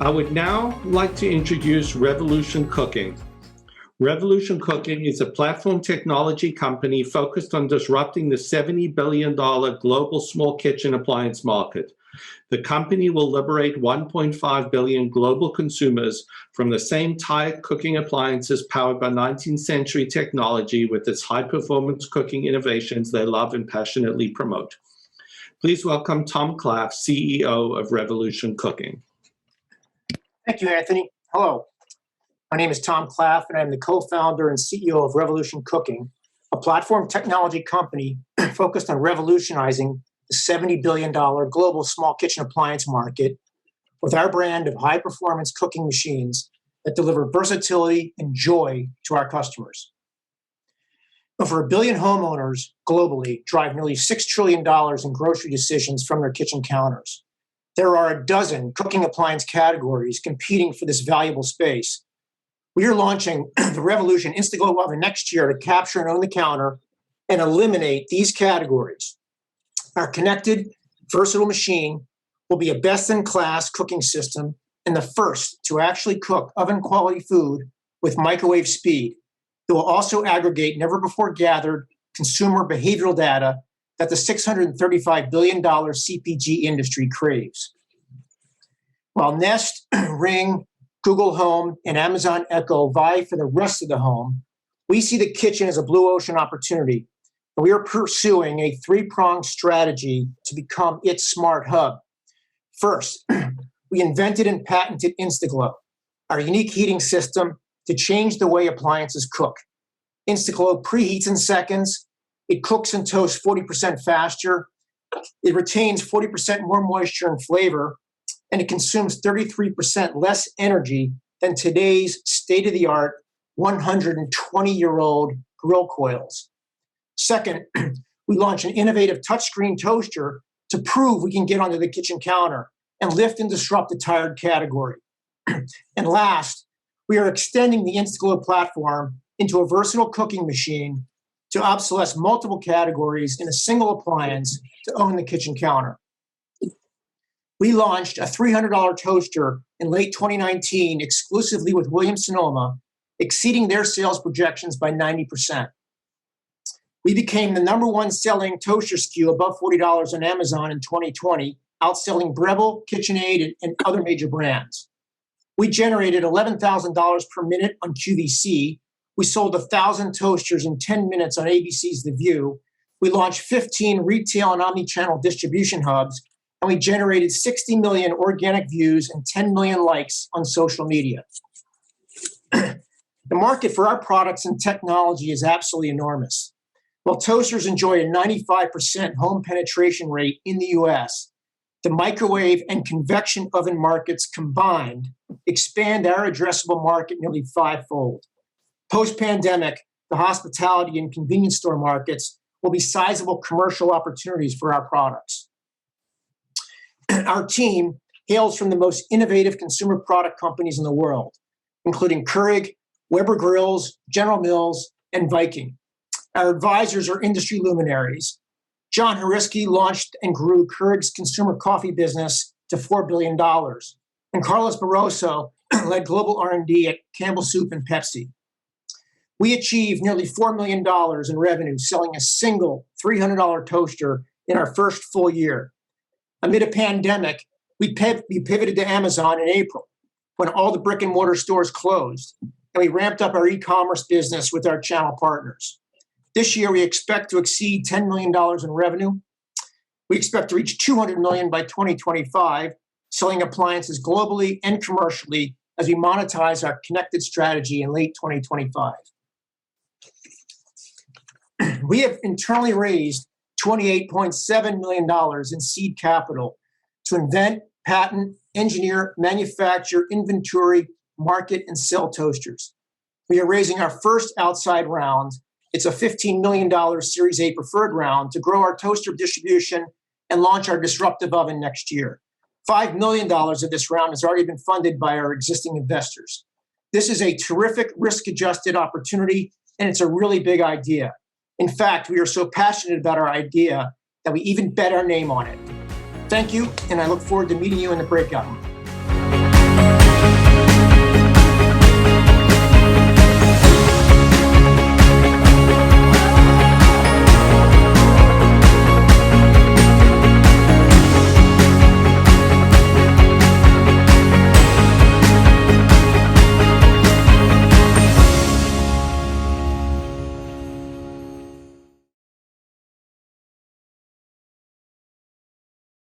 I would now like to introduce Revolution Cooking. Revolution Cooking is a platform technology company focused on disrupting the $70 billion global small kitchen appliance market. The company will liberate 1.5 billion global consumers from the same tired cooking appliances powered by 19th century technology with its high-performance cooking innovations they love and passionately promote. Please welcome Tom Klaff, CEO of Revolution Cooking. Thank you, Anthony. Hello. My name is Tom Klaff, and I'm the co-founder and CEO of Revolution Cooking, a platform technology company focused on revolutionizing the $70 billion global small kitchen appliance market with our brand of high-performance cooking machines that deliver versatility and joy to our customers. Over 1 billion homeowners globally drive nearly $6 trillion in grocery decisions from their kitchen counters. There are a dozen cooking appliance categories competing for this valuable space. We are launching the Revolution InstaGLO oven next year to capture and own the counter and eliminate these categories. Our connected, versatile machine will be a best-in-class cooking system and the first to actually cook oven-quality food with microwave speed. It will also aggregate never-before-gathered consumer behavioral data that the $635 billion CPG industry craves. While Nest, Ring, Google Home, and Amazon Echo vie for the rest of the home, we see the kitchen as a blue ocean opportunity, and we are pursuing a three-pronged strategy to become its smart hub. First, we invented and patented InstaGLO, our unique heating system to change the way appliances cook. InstaGLO preheats in seconds. It cooks and toasts 40% faster. It retains 40% more moisture and flavor, and it consumes 33% less energy than today's state-of-the-art 120-year-old grill coils. Second, we launched an innovative touchscreen toaster to prove we can get onto the kitchen counter and lift and disrupt the tired category. And last, we are extending the InstaGLO platform into a versatile cooking machine to obsolesce multiple categories in a single appliance to own the kitchen counter. We launched a $300 toaster in late 2019 exclusively with Williams-Sonoma, exceeding their sales projections by 90%. We became the #1 selling toaster SKU above $40 on Amazon in 2020, outselling Breville, KitchenAid, and other major brands. We generated $11,000 per minute on QVC. We sold 1,000 toasters in 10 minutes on ABC's The View. We launched 15 retail and omni-channel distribution hubs, and we generated 60 million organic views and 10 million likes on social media. The market for our products and technology is absolutely enormous. While toasters enjoy a 95% home penetration rate in the US, the microwave and convection oven markets combined expand our addressable market nearly fivefold. Post-pandemic, the hospitality and convenience store markets will be sizable commercial opportunities for our products. Our team hails from the most innovative consumer product companies in the world, including Keurig, Weber Grills, General Mills, and Viking. Our advisors are industry luminaries. John Heriski launched and grew Keurig's consumer coffee business to $4 billion, and Carlos Barroso led global R&D at Campbell Soup and Pepsi. We achieved nearly $4 million in revenue selling a single $300 toaster in our first full year. Amid a pandemic, we pivoted to Amazon in April when all the brick and mortar stores closed, and we ramped up our e-commerce business with our channel partners. This year, we expect to exceed $10 million in revenue. We expect to reach $200 million by 2025, selling appliances globally and commercially as we monetize our connected strategy in late 2025. We have internally raised $28.7 million in seed capital to invent, patent, engineer, manufacture, inventory, market, and sell toasters. We are raising our first outside round. It's a $15 million Series A preferred round to grow our toaster distribution and launch our disruptive oven next year. $5 million of this round has already been funded by our existing investors. This is a terrific risk-adjusted opportunity, and it's a really big idea. In fact, we are so passionate about our idea that we even bet our name on it. Thank you, and I look forward to meeting you in the breakout room.